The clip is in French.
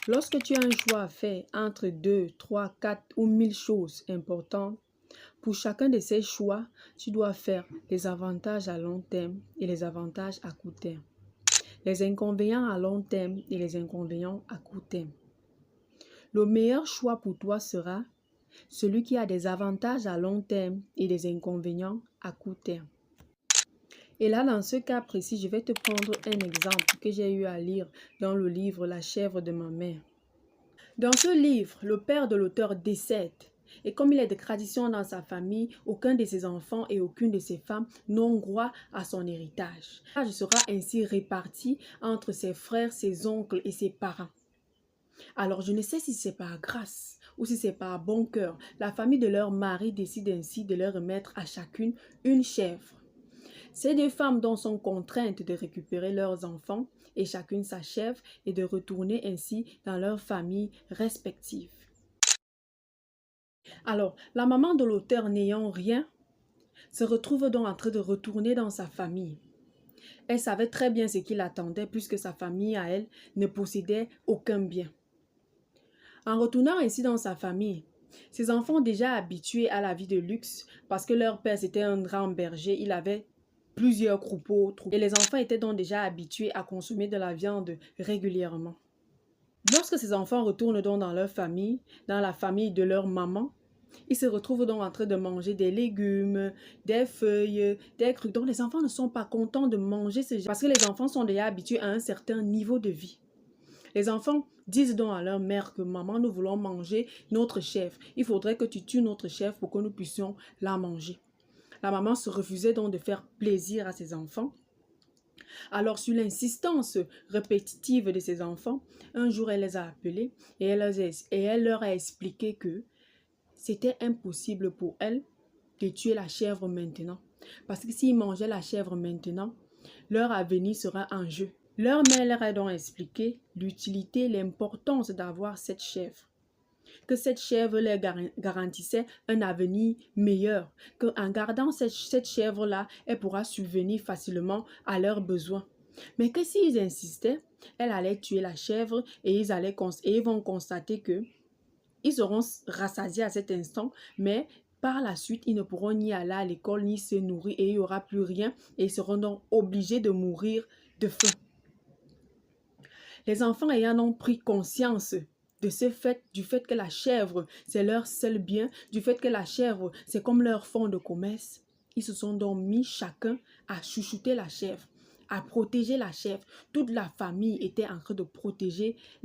Lorsque tu as un choix à faire entre 2, 3, 4 ou 1000 choses importantes, pour chacun de ces choix, tu dois faire les avantages à long terme et les avantages à court terme. Les inconvénients à long terme et les inconvénients à court terme. Le meilleur choix pour toi sera celui qui a des avantages à long terme et des inconvénients à court terme. Et là, dans ce cas précis, je vais te prendre un exemple que j'ai eu à lire dans le livre La chèvre de ma mère. Dans ce livre, le père de l'auteur décède. Et comme il est de tradition dans sa famille, aucun de ses enfants et aucune de ses femmes n'ont droit à son héritage. Il sera ainsi réparti entre ses frères, ses oncles et ses parents. Alors, je ne sais si c'est par grâce ou si c'est par bon cœur. La famille de leur mari décide ainsi de leur remettre à chacune une chèvre. Ces deux femmes donc sont contraintes de récupérer leurs enfants et chacune sa chèvre et de retourner ainsi dans leurs familles respectives. Alors, la maman de l'auteur n'ayant rien, se retrouve donc en train de retourner dans sa famille. Elle savait très bien ce qui l'attendait puisque sa famille à elle ne possédait aucun bien. En retournant ainsi dans sa famille, ses enfants déjà habitués à la vie de luxe parce que leur père c'était un grand berger, il avait plusieurs troupeaux et les enfants étaient donc déjà habitués à consommer de la viande régulièrement. Lorsque ces enfants retournent donc dans leur famille, dans la famille de leur maman, ils se retrouvent donc en train de manger des légumes, des feuilles, des trucs. Donc les enfants ne sont pas contents de manger ces gens parce que les enfants sont déjà habitués à un certain niveau de vie. Les enfants disent donc à leur mère que maman, nous voulons manger notre chèvre. Il faudrait que tu tues notre chèvre pour que nous puissions la manger. La maman se refusait donc de faire plaisir à ses enfants. Alors, sur l'insistance répétitive de ses enfants, un jour, elle les a appelés et elle leur a expliqué que c'était impossible pour elle de tuer la chèvre maintenant. Parce que s'ils mangeaient la chèvre maintenant, leur avenir sera en jeu. Leur mère leur a donc expliqué l'utilité, l'importance d'avoir cette chèvre. Que cette chèvre leur garantissait un avenir meilleur. Qu'en gardant cette chèvre-là, elle pourra subvenir facilement à leurs besoins. Mais que s'ils insistaient, elle allait tuer la chèvre et ils vont constater que ils seront rassasiés à cet instant, mais par la suite, ils ne pourront ni aller à l'école, ni se nourrir et il n'y aura plus rien et ils seront donc obligés de mourir de faim. Les enfants ayant donc pris conscience de du fait que la chèvre, c'est leur seul bien, du fait que la chèvre, c'est comme leur fonds de commerce, ils se sont donc mis chacun à chouchouter la chèvre, à protéger la chèvre. Toute la famille était en train de protéger